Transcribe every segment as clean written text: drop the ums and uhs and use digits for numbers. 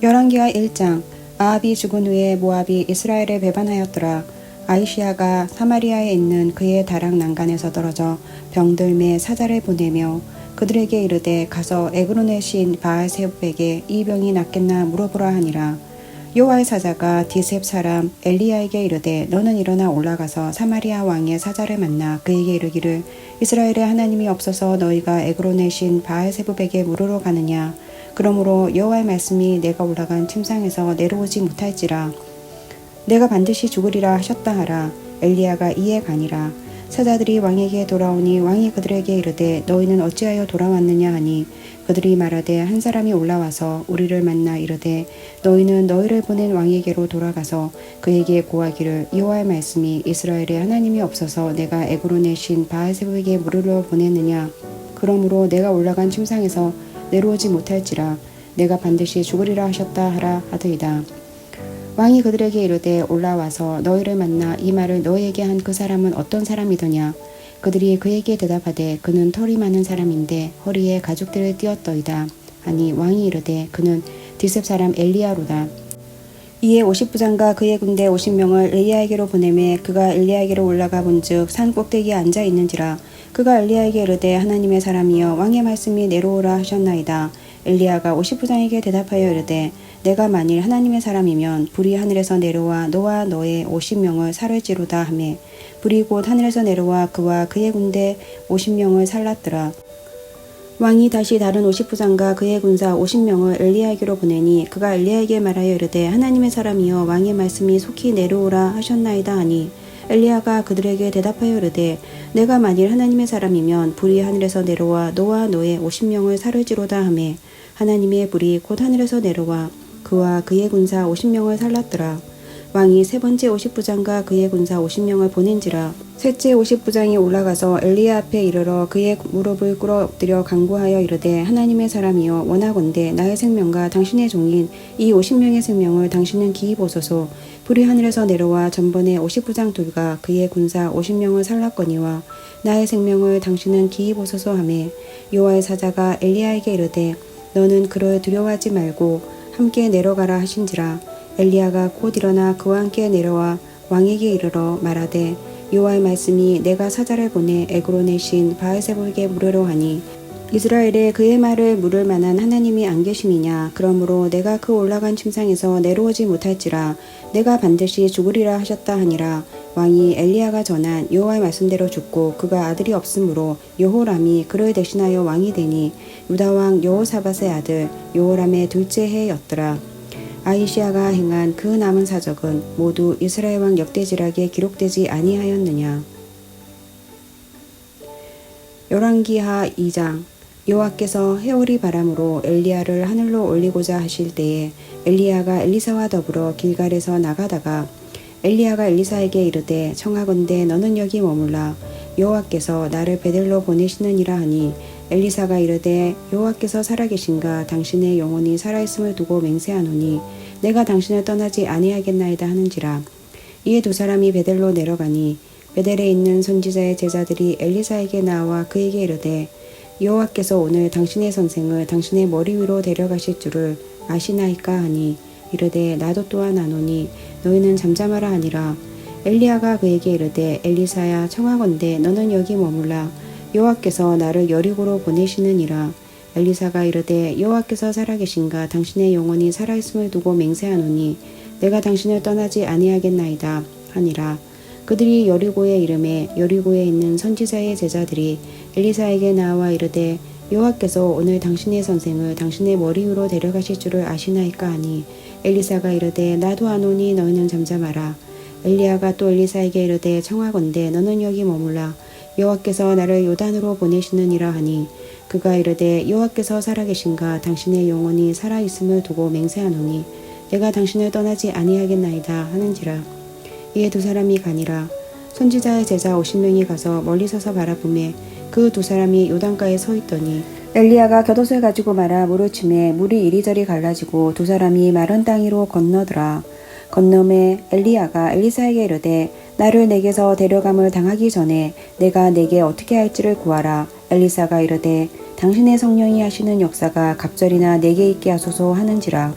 열왕기하 1장. 아합이 죽은 후에 모압이 이스라엘에 배반하였더라. 아히시야가 사마리아에 있는 그의 다락 난간에서 떨어져 병들매 사자를 보내며 그들에게 이르되 가서 에그론의 신 바알세불에게 이 병이 낫겠나 물어보라 하니라. 여호와의 사자가 디셉 사람 엘리야에게 이르되 너는 일어나 올라가서 사마리아 왕의 사자를 만나 그에게 이르기를 이스라엘에 하나님이 없어서 너희가 에그론의 신 바알세불에게 물으러 가느냐. 그러므로 여호와의 말씀이 내가 올라간 침상에서 내려오지 못할지라. 내가 반드시 죽으리라 하셨다 하라. 엘리야가 이에 가니라. 사자들이 왕에게 돌아오니 왕이 그들에게 이르되 너희는 어찌하여 돌아왔느냐 하니 그들이 말하되 한 사람이 올라와서 우리를 만나 이르되 너희는 너희를 보낸 왕에게로 돌아가서 그에게 고하기를 여호와의 말씀이 이스라엘에 하나님이 없어서 내가 에그론의 신 바알세불에게 물으러 보냈느냐. 그러므로 내가 올라간 침상에서 내려오지 못할지라. 내가 반드시 죽으리라 하셨다 하라 하더이다. 왕이 그들에게 이르되 올라와서 너희를 만나 이 말을 너희에게 한 그 사람은 어떤 사람이더냐. 그들이 그에게 대답하되 그는 털이 많은 사람인데 허리에 가죽들을 띄었더이다 하니 왕이 이르되 그는 디셉 사람 엘리야로다. 이에 50부장과 그의 군대 50명을 엘리야에게로 보내매 그가 엘리야에게로 올라가 본즉 산 꼭대기에 앉아 있는지라. 그가 엘리야에게 이르되 하나님의 사람이여 왕의 말씀이 내려오라 하셨나이다. 엘리야가 50부장에게 대답하여 이르되 내가 만일 하나님의 사람이면 불이 하늘에서 내려와 너와 너의 50명을 살을지로다 하매 불이 곧 하늘에서 내려와 그와 그의 군대 50명을 살랐더라. 왕이 다시 다른 50부장과 그의 군사 50명을 엘리야에게로 보내니 그가 엘리야에게 말하여 이르되 하나님의 사람이여 왕의 말씀이 속히 내려오라 하셨나이다 하니 엘리야가 그들에게 대답하여 이르되 내가 만일 하나님의 사람이면 불이 하늘에서 내려와 너와 너의 50명을 살을지로다 하매 하나님의 불이 곧 하늘에서 내려와 그와 그의 군사 50명을 살랐더라. 왕이 세 번째 50부장과 그의 군사 50명을 보낸지라. 셋째 50부장이 올라가서 엘리야 앞에 이르러 그의 무릎을 꿇어 엎드려 간구하여 이르되 하나님의 사람이여 원하건대 나의 생명과 당신의 종인 이 50명의 생명을 당신은 기이 보소서. 불이 하늘에서 내려와 전번에 50부장 둘과 그의 군사 50명을 살랐거니와 나의 생명을 당신은 기이 보소서 하매 여호와의 사자가 엘리야에게 이르되 너는 그를 두려워하지 말고 함께 내려가라 하신지라. 엘리야가 곧 일어나 그와 함께 내려와 왕에게 이르러 말하되 여호와의 말씀이 내가 사자를 보내 에그론의 신 바알세불에게 물으러 하니 이스라엘에 그의 말을 물을 만한 하나님이 안 계심이냐. 그러므로 내가 그 올라간 침상에서 내려오지 못할지라. 내가 반드시 죽으리라 하셨다 하니라. 왕이 엘리야가 전한 여호와의 말씀대로 죽고 그가 아들이 없으므로 여호람이 그를 대신하여 왕이 되니 유다왕 여호사밧의 아들 여호람의 둘째 해였더라. 아히시야가 행한 그 남은 사적은 모두 이스라엘 왕 역대지락에 기록되지 아니하였느냐. 열왕기하 2장. 여호와께서 해오리 바람으로 엘리야를 하늘로 올리고자 하실 때에 엘리야가 엘리사와 더불어 길갈에서 나가다가 엘리야가 엘리사에게 이르되 청하건대 너는 여기 머물라. 여호와께서 나를 베델로 보내시느니라 하니 엘리사가 이르되 여호와께서 살아계신가 당신의 영혼이 살아있음을 두고 맹세하노니 내가 당신을 떠나지 아니하겠나이다 하는지라. 이에 두 사람이 베델로 내려가니 베델에 있는 선지자의 제자들이 엘리사에게 나와 그에게 이르되 여호와께서 오늘 당신의 선생을 당신의 머리 위로 데려가실 줄을 아시나이까 하니 이르되 나도 또한 아노니 너희는 잠잠하라 하니라. 엘리야가 그에게 이르되 엘리사야 청하건대 너는 여기 머물라. 여호와께서 나를 여리고로 보내시느니라. 엘리사가 이르되 여호와께서 살아계신가 당신의 영혼이 살아있음을 두고 맹세하노니 내가 당신을 떠나지 아니하겠나이다 하니라. 그들이 여리고에 이르매 여리고에 있는 선지자의 제자들이 엘리사에게 나와 이르되 여호와께서 오늘 당신의 선생을 당신의 머리 위로 데려가실 줄을 아시나이까 하니 엘리사가 이르되 나도 아노니 너희는 잠잠하라. 엘리야가 또 엘리사에게 이르되 청하건대 너는 여기 머물라. 여호와께서 나를 요단으로 보내시느니라 하니 그가 이르되 여호와께서 살아계신가 당신의 영혼이 살아있음을 두고 맹세하노니 내가 당신을 떠나지 아니하겠나이다 하는지라. 이에 두 사람이 가니라. 선지자의 제자 50명이 가서 멀리 서서 바라보매 그 두 사람이 요단가에 서 있더니 엘리야가 곁옷을 가지고 말아 물을 치매 물이 이리저리 갈라지고 두 사람이 마른 땅 위로 건너더라. 건너매 엘리야가 엘리사에게 이르되 나를 내게서 데려감을 당하기 전에 내가 내게 어떻게 할지를 구하라. 엘리사가 이르되 당신의 성령이 하시는 역사가 갑절이나 내게 있게 하소서 하는지라.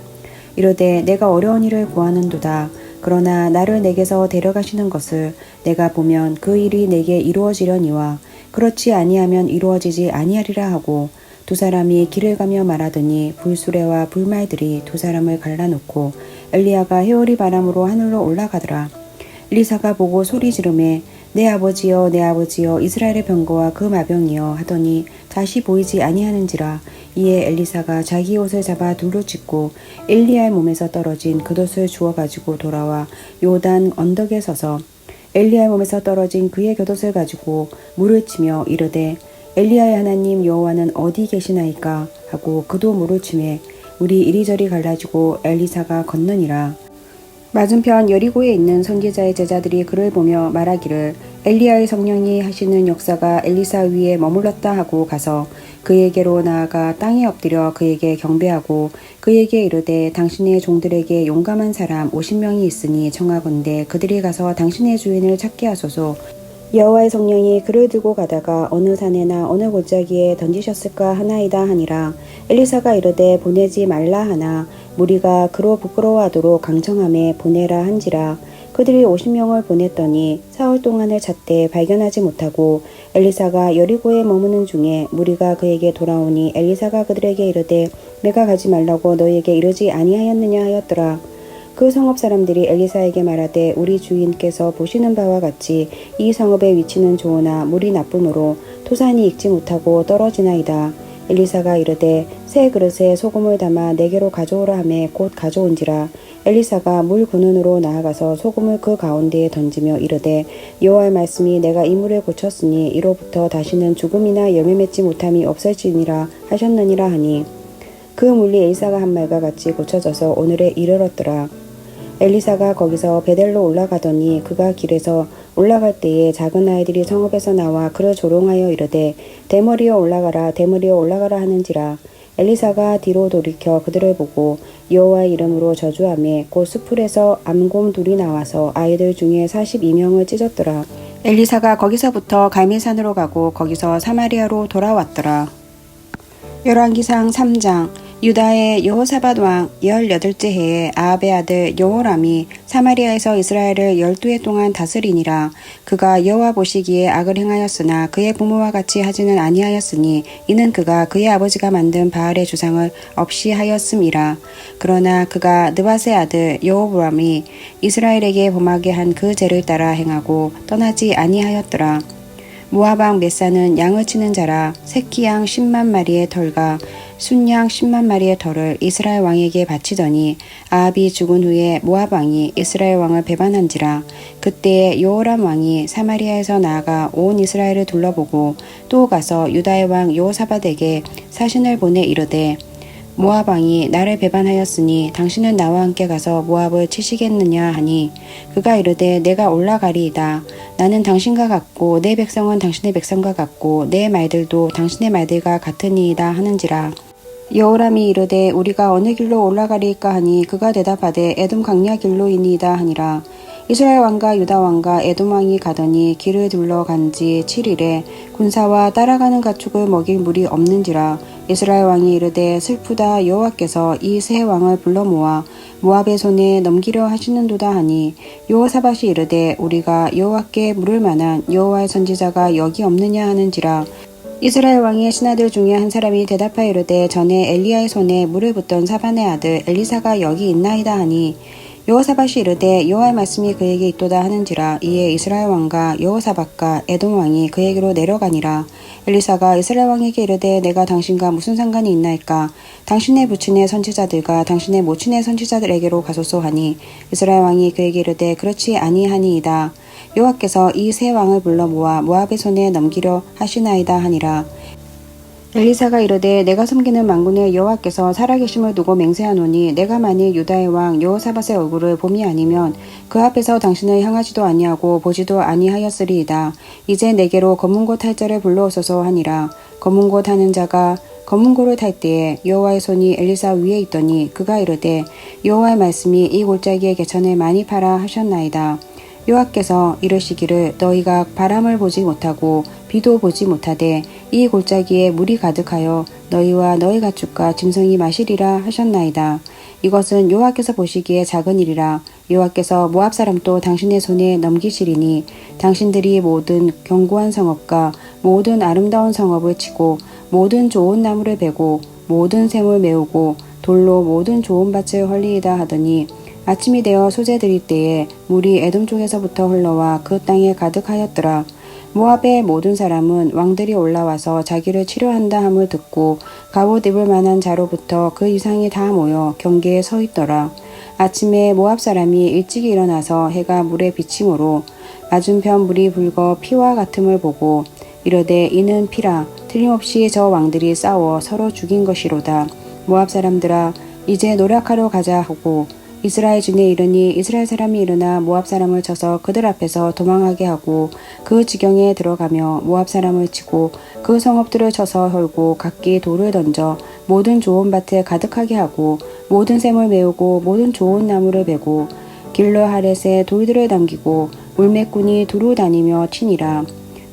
이르되 내가 어려운 일을 구하는도다. 그러나 나를 내게서 데려가시는 것을 내가 보면 그 일이 내게 이루어지려니와 그렇지 아니하면 이루어지지 아니하리라 하고 두 사람이 길을 가며 말하더니 불수레와 불말들이 두 사람을 갈라놓고 엘리야가 회오리 바람으로 하늘로 올라가더라. 엘리사가 보고 소리 지르매 내 아버지여 내 아버지여 이스라엘의 병거와 그 마병이여 하더니 다시 보이지 아니하는지라. 이에 엘리사가 자기 옷을 잡아 둘로 찢고 엘리야의 몸에서 떨어진 겉옷을 주워 가지고 돌아와 요단 언덕에 서서 엘리야의 몸에서 떨어진 그의 겉옷을 가지고 물을 치며 이르되 엘리야의 하나님 여호와는 어디 계시나이까 하고 그도 물을 치매 물이 이리저리 갈라지고 엘리사가 걷느니라. 맞은편 여리고에 있는 선지자의 제자들이 그를 보며 말하기를 엘리야의 성령이 하시는 역사가 엘리사 위에 머물렀다 하고 가서 그에게로 나아가 땅에 엎드려 그에게 경배하고 그에게 이르되 당신의 종들에게 용감한 사람 50명이 있으니 청하건대 그들이 가서 당신의 주인을 찾게 하소서. 여호와의 성령이 그를 들고 가다가 어느 산에나 어느 골짜기에 던지셨을까 하나이다 하니라. 엘리사가 이르되 보내지 말라 하나 무리가 그로 부끄러워하도록 강청함에 보내라 한지라. 그들이 50명을 보냈더니 사흘 동안을 찾되 발견하지 못하고 엘리사가 여리고에 머무는 중에 무리가 그에게 돌아오니 엘리사가 그들에게 이르되 내가 가지 말라고 너희에게 이르지 아니하였느냐 하였더라. 그 성읍 사람들이 엘리사에게 말하되 우리 주인께서 보시는 바와 같이 이 성읍의 위치는 좋으나 물이 나쁨으로 토산이 익지 못하고 떨어지나이다. 엘리사가 이르되 새 그릇에 소금을 담아 내게로 가져오라 하매 곧 가져온지라. 엘리사가 물 근원으로 나아가서 소금을 그 가운데에 던지며 이르되 여호와의 말씀이 내가 이 물을 고쳤으니 이로부터 다시는 죽음이나 열매 맺지 못함이 없을지니라 하셨느니라 하니 그 물이 엘리사가 한 말과 같이 고쳐져서 오늘에 이르렀더라. 엘리사가 거기서 베델로 올라가더니 그가 길에서 올라갈 때에 작은 아이들이 성읍에서 나와 그를 조롱하여 이르되 대머리여 올라가라 대머리여 올라가라 하는지라. 엘리사가 뒤로 돌이켜 그들을 보고 여호와의 이름으로 저주하며 곧 수풀에서 암곰 둘이 나와서 아이들 중에 42명을 찢었더라. 엘리사가 거기서부터 갈멜산으로 가고 거기서 사마리아로 돌아왔더라. 열왕기상 3장. 유다의 여호사밧 왕 18째 해에 아합의 아들 여호람이 사마리아에서 이스라엘을 12해 동안 다스리니라. 그가 여호와 보시기에 악을 행하였으나 그의 부모와 같이 하지는 아니하였으니 이는 그가 그의 아버지가 만든 바알의 주상을 없이 하였음이라. 그러나 그가 느밧의 아들 여호보람이 이스라엘에게 범하게 한 그 죄를 따라 행하고 떠나지 아니하였더라. 모압 왕 메사는 양을 치는 자라. 새끼 양 10만 마리의 털과 순양 10만 마리의 털을 이스라엘 왕에게 바치더니 아합이 죽은 후에 모압 왕이 이스라엘 왕을 배반한지라. 그때에 여호람 왕이 사마리아에서 나아가 온 이스라엘을 둘러보고 또 가서 유다의 왕 여호사밧에게 사신을 보내 이르되 모압 왕이 나를 배반하였으니 당신은 나와 함께 가서 모압을 치시겠느냐 하니 그가 이르되 내가 올라가리이다. 나는 당신과 같고 내 백성은 당신의 백성과 같고 내 말들도 당신의 말들과 같으니이다 하는지라. 여호람이 이르되 우리가 어느 길로 올라가리까 하니 그가 대답하되 에돔 강야 길로이니이다 하니라. 이스라엘 왕과 유다 왕과 에돔 왕이 가더니 길을 둘러간 지 7일에 군사와 따라가는 가축을 먹일 물이 없는지라. 이스라엘 왕이 이르되 슬프다 여호와께서 이 세 왕을 불러 모아 모압의 손에 넘기려 하시는도다 하니 여호사밧이 이르되 우리가 여호와께 물을 만한 여호와의 선지자가 여기 없느냐 하는지라. 이스라엘 왕의 신하들 중에 한 사람이 대답하여 이르되 전에 엘리야의 손에 물을 붓던 사반의 아들 엘리사가 여기 있나이다 하니 여호사밧이 이르되 여호와의 말씀이 그에게 있도다 하는지라. 이에 이스라엘 왕과 여호사밧과 에돔 왕이 그에게로 내려가니라. 엘리사가 이스라엘 왕에게 이르되 내가 당신과 무슨 상관이 있나이까. 당신의 부친의 선지자들과 당신의 모친의 선지자들에게로 가소서 하니 이스라엘 왕이 그에게 이르되 그렇지 아니하니이다. 여호와께서 이 세 왕을 불러 모아 모압의 손에 넘기려 하시나이다 하니라. 엘리사가 이르되 내가 섬기는 만군의 여호와께서 살아계심을 두고 맹세하노니 내가 만일 유다의 왕 여호사밧의 얼굴을 봄이 아니면 그 앞에서 당신을 향하지도 아니하고 보지도 아니하였으리이다. 이제 내게로 검은고 탈 자를 불러오소서 하니라. 검은고 타는 자가 검은고를 탈 때에 여호와의 손이 엘리사 위에 있더니 그가 이르되 여호와의 말씀이 이 골짜기의 개천을 많이 팔아 하셨나이다. 여호와께서 이르시기를 너희가 바람을 보지 못하고 비도 보지 못하되 이 골짜기에 물이 가득하여 너희와 너희 가축과 짐승이 마시리라 하셨나이다. 이것은 여호와께서 보시기에 작은 일이라. 여호와께서 모압 사람도 당신의 손에 넘기시리니 당신들이 모든 견고한 성읍과 모든 아름다운 성읍을 치고 모든 좋은 나무를 베고 모든 샘을 메우고 돌로 모든 좋은 밭을 헐리이다 하더니 아침이 되어 소재 드릴 때에 물이 에돔 쪽에서부터 흘러와 그 땅에 가득하였더라. 모압의 모든 사람은 왕들이 올라와서 자기를 치료한다 함을 듣고 갑옷 입을 만한 자로부터 그 이상이 다 모여 경계에 서 있더라. 아침에 모압 사람이 일찍 일어나서 해가 물에 비침으로 맞은편 물이 붉어 피와 같음을 보고 이르되 이는 피라. 틀림없이 저 왕들이 싸워 서로 죽인 것이로다. 모압 사람들아 이제 노력하러 가자 하고 이스라엘 진에 이르니 이스라엘 사람이 일어나 모압 사람을 쳐서 그들 앞에서 도망하게 하고 그 지경에 들어가며 모압 사람을 치고 그 성읍들을 쳐서 헐고 각기 돌을 던져 모든 좋은 밭에 가득하게 하고 모든 샘을 메우고 모든 좋은 나무를 베고 길러 하렛에 돌들을 남기고 울매꾼이 두루 다니며 치니라.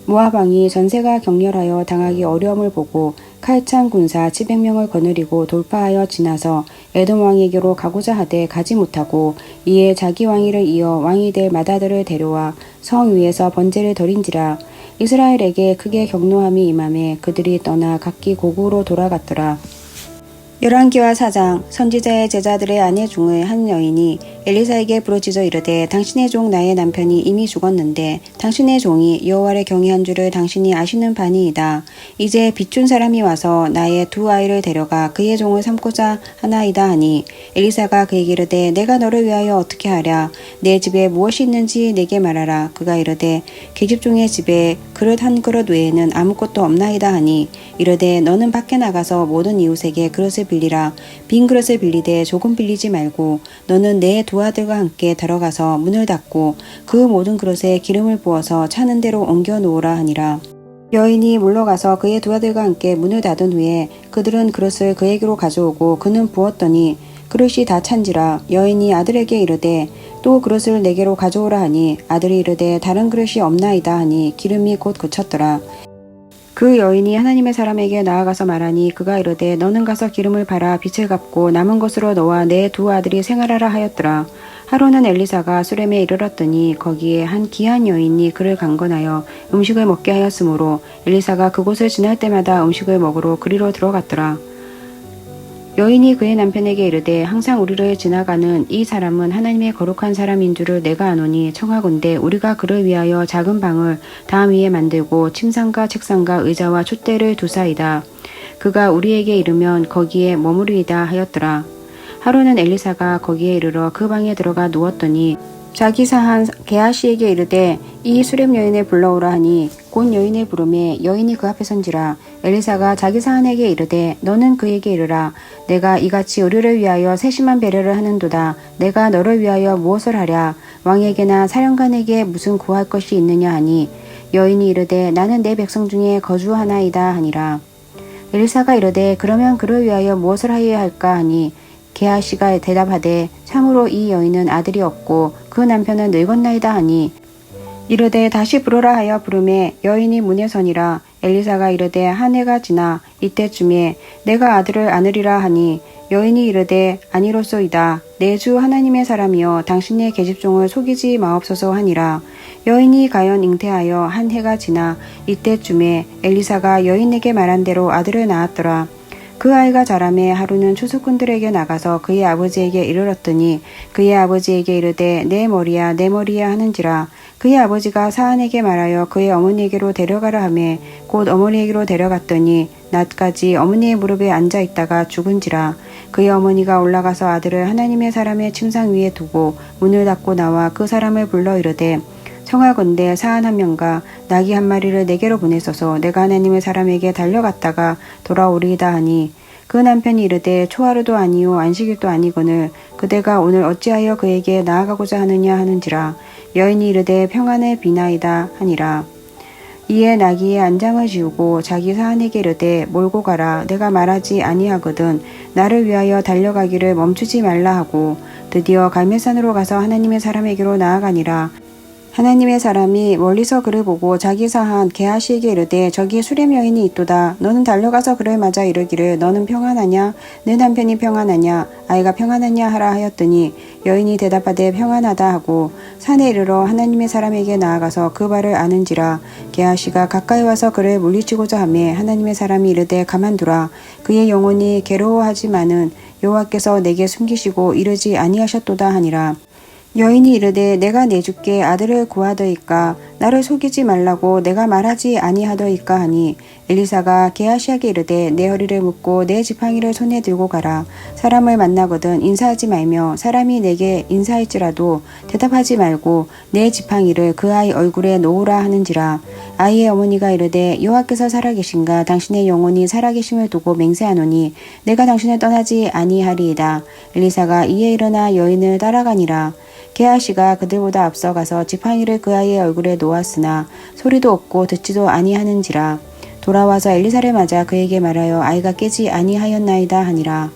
모압 왕이 전세가 격렬하여 당하기 어려움을 보고 칼찬 군사 700명을 거느리고 돌파하여 지나서 에돔 왕에게로 가고자 하되 가지 못하고 이에 자기 왕위를 이어 왕이 될 맏아들을 데려와 성 위에서 번제를 드린지라. 이스라엘에게 크게 경노함이 임하매 그들이 떠나 각기 고국으로 돌아갔더라. 열왕기와 사장 선지자의 제자들의 아내 중의 한 여인이 엘리사에게 부르짖어 이르되 당신의 종 나의 남편이 이미 죽었는데 당신의 종이 여호와를 경외한 줄을 당신이 아시는 바니이다. 이제 빚준 사람이 와서 나의 두 아이를 데려가 그의 종을 삼고자 하나이다 하니 엘리사가 그에게 이르되 내가 너를 위하여 어떻게 하랴. 내 집에 무엇이 있는지 내게 말하라. 그가 이르되 계집종의 집에 그릇 한 그릇 외에는 아무것도 없나이다 하니 이르되 너는 밖에 나가서 모든 이웃에게 그릇을 빌리라. 빈 그릇을 빌리되 조금 빌리지 말고 너는 내 두 아들과 함께 들어가서 문을 닫고 그 모든 그릇에 기름을 부어서 차는 대로 옮겨 놓으라 하니라. 여인이 물러가서 그의 두 아들과 함께 문을 닫은 후에 그들은 그릇을 그에게로 가져오고 그는 부었더니 그릇이 다 찬지라. 여인이 아들에게 이르되 또 그릇을 내게로 가져오라 하니 아들이 이르되 다른 그릇이 없나이다 하니 기름이 곧 그쳤더라. 그 여인이 하나님의 사람에게 나아가서 말하니 그가 이르되 너는 가서 기름을 팔아 빚을 갚고 남은 것으로 너와 내 두 아들이 생활하라 하였더라. 하루는 엘리사가 수렘에 이르렀더니 거기에 한 귀한 여인이 그를 강건하여 음식을 먹게 하였으므로 엘리사가 그곳을 지날 때마다 음식을 먹으러 그리로 들어갔더라. 여인이 그의 남편에게 이르되 항상 우리를 지나가는 이 사람은 하나님의 거룩한 사람인 줄을 내가 아노니 청하건대 우리가 그를 위하여 작은 방을 담 위에 만들고 침상과 책상과 의자와 촛대를 두사이다. 그가 우리에게 이르면 거기에 머무르이다 하였더라. 하루는 엘리사가 거기에 이르러 그 방에 들어가 누웠더니 자기 사한 게하시에게 이르되 이 수렘 여인을 불러오라 하니 곧 여인을 부르매 여인이 그 앞에 선지라. 엘리사가 자기 사한에게 이르되 너는 그에게 이르라. 내가 이같이 우리를 위하여 세심한 배려를 하는도다. 내가 너를 위하여 무엇을 하랴. 왕에게나 사령관에게 무슨 구할 것이 있느냐 하니 여인이 이르되 나는 내 백성 중에 거주하나이다 하니라. 엘리사가 이르되 그러면 그를 위하여 무엇을 하여야 할까 하니 게하시가 대답하되 참으로 이 여인은 아들이 없고 그 남편은 늙었나이다 하니 이르되 다시 부르라 하여 부르매 여인이 문에 서니라. 엘리사가 이르되 한 해가 지나 이때쯤에 내가 아들을 안으리라 하니 여인이 이르되 아니로소이다. 내 주 하나님의 사람이여 당신의 계집종을 속이지 마옵소서 하니라. 여인이 가연 잉태하여 한 해가 지나 이때쯤에 엘리사가 여인에게 말한 대로 아들을 낳았더라. 그 아이가 자라매 하루는 추수꾼들에게 나가서 그의 아버지에게 이르렀더니 그의 아버지에게 이르되 내 머리야 내 머리야 하는지라. 그의 아버지가 사안에게 말하여 그의 어머니에게로 데려가라 하매 곧 어머니에게로 데려갔더니 낮까지 어머니의 무릎에 앉아 있다가 죽은지라. 그의 어머니가 올라가서 아들을 하나님의 사람의 침상 위에 두고 문을 닫고 나와 그 사람을 불러 이르되 청하건대 사안 한 명과 나귀 한 마리를 내게로 보내소서. 내가 하나님의 사람에게 달려갔다가 돌아오리이다 하니 그 남편이 이르되 초하루도 아니요 안식일도 아니거늘 그대가 오늘 어찌하여 그에게 나아가고자 하느냐 하는지라. 여인이 이르되 평안을 비나이다 하니라. 이에 나귀의 안장을 지우고 자기 사안에게 이르되 몰고 가라. 내가 말하지 아니하거든 나를 위하여 달려가기를 멈추지 말라 하고 드디어 갈멜산으로 가서 하나님의 사람에게로 나아가니라. 하나님의 사람이 멀리서 그를 보고 자기 사한 게하시에게 이르되 저기 수렘 여인이 있도다. 너는 달려가서 그를 맞아 이르기를 너는 평안하냐? 내 남편이 평안하냐? 아이가 평안하냐 하라 하였더니 여인이 대답하되 평안하다 하고 산에 이르러 하나님의 사람에게 나아가서 그 발을 아는지라. 게하시가 가까이 와서 그를 물리치고자 하매 하나님의 사람이 이르되 가만두라. 그의 영혼이 괴로워하지만은 여호와께서 내게 숨기시고 이르지 아니하셨도다 하니라. 여인이 이르되 내가 내 주께 아들을 구하더이까 나를 속이지 말라고 내가 말하지 아니하더이까 하니 엘리사가 게하시에게 이르되 내 허리를 묶고 내 지팡이를 손에 들고 가라. 사람을 만나거든 인사하지 말며 사람이 내게 인사할지라도 대답하지 말고 내 지팡이를 그 아이 얼굴에 놓으라 하는지라. 아이의 어머니가 이르되 여호와께서 살아계신가 당신의 영혼이 살아계심을 두고 맹세하노니 내가 당신을 떠나지 아니하리이다. 엘리사가 이에 일어나 여인을 따라가니라. 게하시가 그들보다 앞서가서 지팡이를 그 아이의 얼굴에 놓았으나 소리도 없고 듣지도 아니하는지라. 돌아와서 엘리사를 맞아 그에게 말하여 아이가 깨지 아니하였나이다 하니라.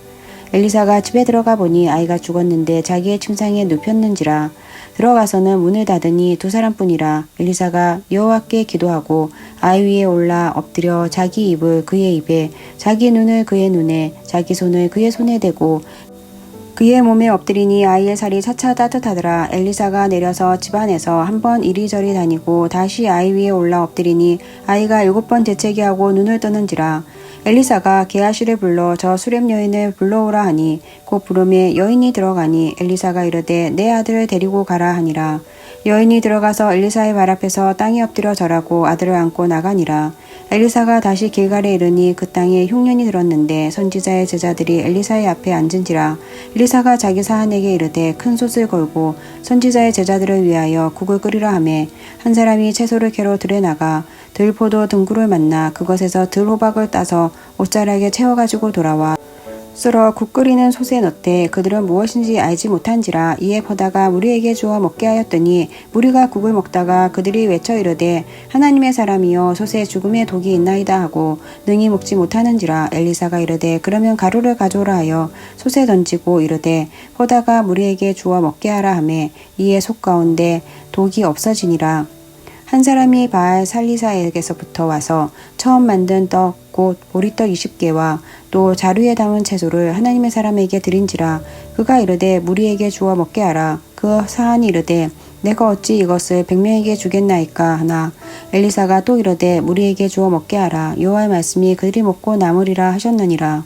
엘리사가 집에 들어가 보니 아이가 죽었는데 자기의 침상에 눕혔는지라. 들어가서는 문을 닫으니 두 사람뿐이라. 엘리사가 여호와께 기도하고 아이 위에 올라 엎드려 자기 입을 그의 입에 자기 눈을 그의 눈에 자기 손을 그의 손에 대고 그의 몸에 엎드리니 아이의 살이 차차 따뜻하더라. 엘리사가 내려서 집안에서 한 번 이리저리 다니고 다시 아이 위에 올라 엎드리니 아이가 7번 재채기 하고 눈을 뜨는지라. 엘리사가 게하시를 불러 저 수렘 여인을 불러오라 하니 곧 부름에 여인이 들어가니 엘리사가 이르되 내 아들을 데리고 가라 하니라. 여인이 들어가서 엘리사의 발 앞에서 땅에 엎드려 절하고 아들을 안고 나가니라. 엘리사가 다시 길갈에 이르니 그 땅에 흉년이 들었는데 선지자의 제자들이 엘리사의 앞에 앉은지라. 엘리사가 자기 사한에게 이르되 큰 솥을 걸고 선지자의 제자들을 위하여 국을 끓이라 하매 한 사람이 채소를 캐러 들에 나가 들포도 등굴을 만나 그것에서 들호박을 따서 옷자락에 채워가지고 돌아와 썰어 국 끓이는 솥에 넣되 그들은 무엇인지 알지 못한지라. 이에 보다가 무리에게 주어 먹게 하였더니 무리가 국을 먹다가 그들이 외쳐 이르되 하나님의 사람이여 솥에 죽음의 독이 있나이다 하고 능히 먹지 못하는지라. 엘리사가 이르되 그러면 가루를 가져오라 하여 솥에 던지고 이르되 보다가 무리에게 주어 먹게 하라 하매 이에 솥 가운데 독이 없어지니라. 한 사람이 바알 살리사에게서부터 와서 처음 만든 떡 곧 보리떡 20개와 또 자루에 담은 채소를 하나님의 사람에게 드린지라. 그가 이르되 무리에게 주어 먹게 하라. 그 사한이 이르되 내가 어찌 이것을 100명에게 주겠나이까 하나. 엘리사가 또 이르되 무리에게 주어 먹게 하라. 여호와의 말씀이 그들이 먹고 남으리라 하셨느니라.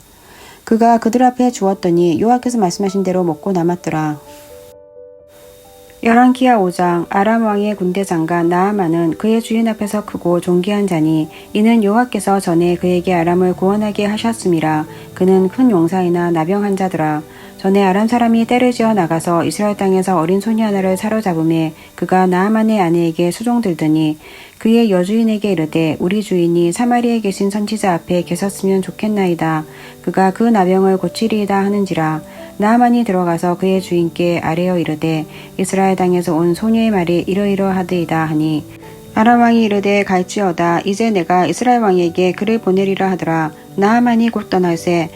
그가 그들 앞에 주었더니 여호와께서 말씀하신 대로 먹고 남았더라. 열왕기하 5장. 아람 왕의 군대 장관 나아만은 그의 주인 앞에서 크고 존귀한 자니 이는 여호와께서 전에 그에게 아람을 구원하게 하셨음이라. 그는 큰 용사이나 나병한 자더라. 전에 아람 사람이 떼를 지어 나가서 이스라엘 땅에서 어린 소녀 하나를 사로잡음에 그가 나아만의 아내에게 수종들더니 그의 여주인에게 이르되 우리 주인이 사마리아에 계신 선지자 앞에 계셨으면 좋겠나이다. 그가 그 나병을 고치리이다 하는지라. 나아만이 들어가서 그의 주인께 아뢰어 이르되 이스라엘 땅에서 온 소녀의 말이 이러이러하더이다 하니 아람 왕이 이르되 갈지어다. 이제 내가 이스라엘 왕에게 그를 보내리라 하더라. 나아만이 곧 떠날새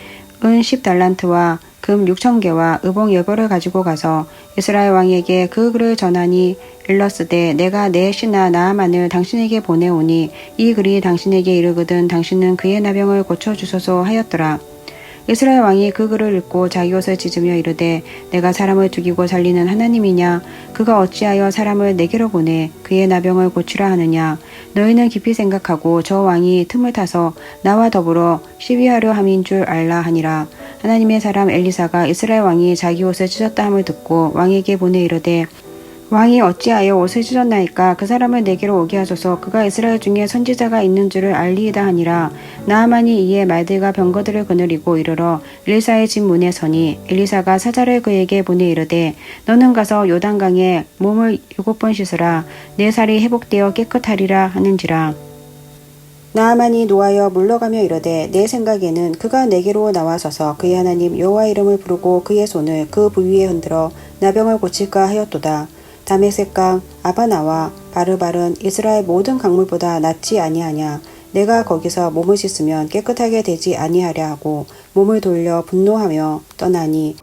은 10달란트와 금 6,000개와 의복 10벌을 가지고 가서 이스라엘 왕에게 그 글을 전하니 일렀으되 내가 내 신하 나아만을 당신에게 보내오니 이 글이 당신에게 이르거든 당신은 그의 나병을 고쳐주소서 하였더라. 이스라엘 왕이 그 글을 읽고 자기 옷을 찢으며 이르되 내가 사람을 죽이고 살리는 하나님이냐? 그가 어찌하여 사람을 내게로 보내 그의 나병을 고치라 하느냐? 너희는 깊이 생각하고 저 왕이 틈을 타서 나와 더불어 시비하려 함인 줄 알라 하니라. 하나님의 사람 엘리사가 이스라엘 왕이 자기 옷을 찢었다 함을 듣고 왕에게 보내 이르되 왕이 어찌하여 옷을 찢었나이까? 그 사람을 내게로 오게 하소서. 그가 이스라엘 중에 선지자가 있는 줄을 알리이다 하니라. 나아만이 이에 말들과 병거들을 거느리고 이르러 엘리사의 집 문에 서니 엘리사가 사자를 그에게 보내 이르되 너는 가서 요단강에 몸을 7번 씻으라. 내 살이 회복되어 깨끗하리라 하는지라. 나아만이 노하여 물러가며 이르되 내 생각에는 그가 내게로 나와서서 그의 하나님 여호와 이름을 부르고 그의 손을 그 부위에 흔들어 나병을 고칠까 하였도다. 다메섹강 아바나와 바르발은 이스라엘 모든 강물보다 낫지 아니하냐. 내가 거기서 몸을 씻으면 깨끗하게 되지 아니하랴 하고 몸을 돌려 분노하며 떠나니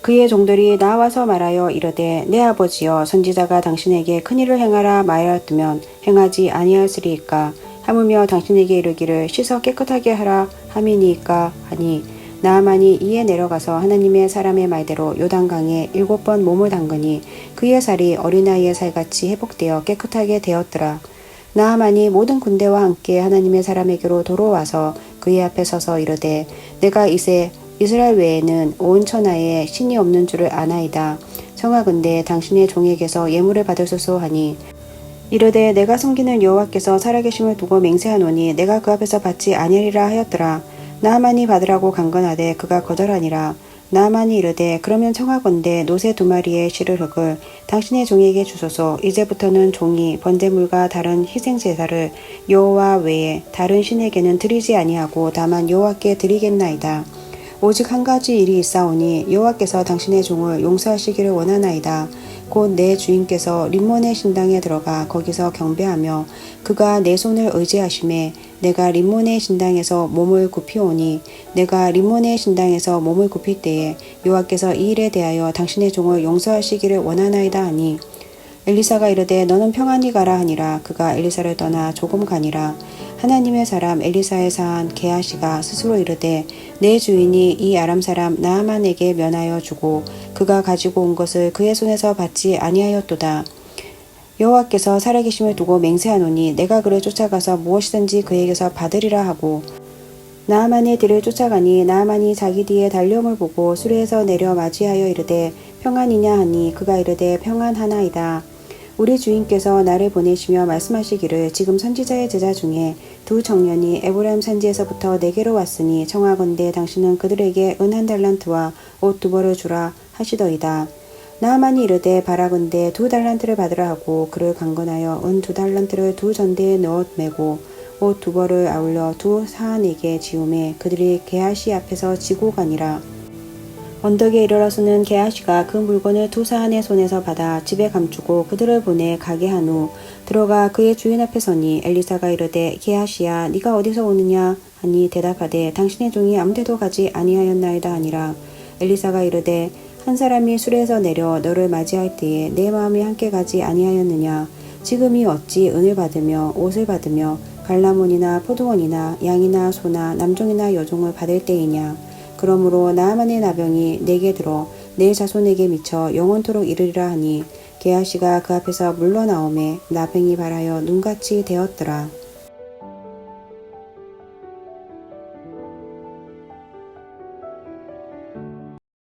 그의 종들이 나와서 말하여 이르되 내 아버지여 선지자가 당신에게 큰일을 행하라 말하였으면 행하지 아니하였으리이까 하물며 당신에게 이르기를 씻어 깨끗하게 하라 함이니이까 하니 나아만이 이에 내려가서 하나님의 사람의 말대로 요단강에 7번 몸을 담그니 그의 살이 어린아이의 살같이 회복되어 깨끗하게 되었더라. 나아만이 모든 군대와 함께 하나님의 사람에게로 돌아와서 그의 앞에 서서 이르되 내가 이제 이스라엘 외에는 온 천하에 신이 없는 줄을 아나이다. 청하건대 당신의 종에게서 예물을 받으소서 하니 이르되 내가 숨기는 여호와께서 살아계심을 두고 맹세하노니 내가 그 앞에서 받지 아니하리라 하였더라. 나아만이 받으라고 강건하되 그가 거절하니라. 나아만이 이르되 그러면 청하건대 노새 2마리의 실을 흙을 당신의 종에게 주소서. 이제부터는 종이 번제물과 다른 희생제사를 여호와 외에 다른 신에게는 드리지 아니하고 다만 여호와께 드리겠나이다. 오직 한 가지 일이 있사오니 여호와께서 당신의 종을 용서하시기를 원하나이다. 곧 내 주인께서 림몬의 신당에 들어가 거기서 경배하며 그가 내 손을 의지하심에 내가 림몬의 신당에서 몸을 굽히오니 내가 림몬의 신당에서 몸을 굽힐 때에 여호와께서 이 일에 대하여 당신의 종을 용서하시기를 원하나이다 하니 엘리사가 이르되 너는 평안히 가라 하니라. 그가 엘리사를 떠나 조금 가니라. 하나님의 사람 엘리사의 사한 게하시가 스스로 이르되 내 주인이 이 아람 사람 나아만에게 면하여 주고 그가 가지고 온 것을 그의 손에서 받지 아니하였도다. 여호와께서 살아계심을 두고 맹세하노니 내가 그를 쫓아가서 무엇이든지 그에게서 받으리라 하고 나아만의 뒤를 쫓아가니 나아만이 자기 뒤에 달려옴을 보고 수레에서 내려 맞이하여 이르되 평안이냐 하니 그가 이르되 평안하나이다. 우리 주인께서 나를 보내시며 말씀하시기를 지금 선지자의 제자 중에 2 청년이 에브라임 산지에서부터 내게로 왔으니 청하건대 당신은 그들에게 은 1달란트와 옷 2벌을 주라 하시더이다. 나아만이 이르되 바라건대 2달란트를 받으라 하고 그를 강건하여 은 2달란트를 2 전대에 넣어 매고 옷 2벌을 아울러 2 사안에게 지우매 그들이 게하시 앞에서 지고 가니라. 언덕에 이르러서는 게하시가 그 물건을 2 사안의 손에서 받아 집에 감추고 그들을 보내 가게 한 후 들어가 그의 주인 앞에 서니 엘리사가 이르되 게하시야 네가 어디서 오느냐 하니 대답하되 당신의 종이 아무데도 가지 아니하였나이다 하니라. 엘리사가 이르되 한 사람이 수레에서 내려 너를 맞이할 때에 내 마음이 함께 가지 아니하였느냐. 지금이 어찌 은을 받으며 옷을 받으며 갈라몬이나 포도원이나 양이나 소나 남종이나 여종을 받을 때이냐. 그러므로 나아만의 나병이 내게 들어 내 자손에게 미쳐 영원토록 이르리라 하니 게하시가 그 앞에서 물러나오매 나병이 발하여 눈같이 되었더라.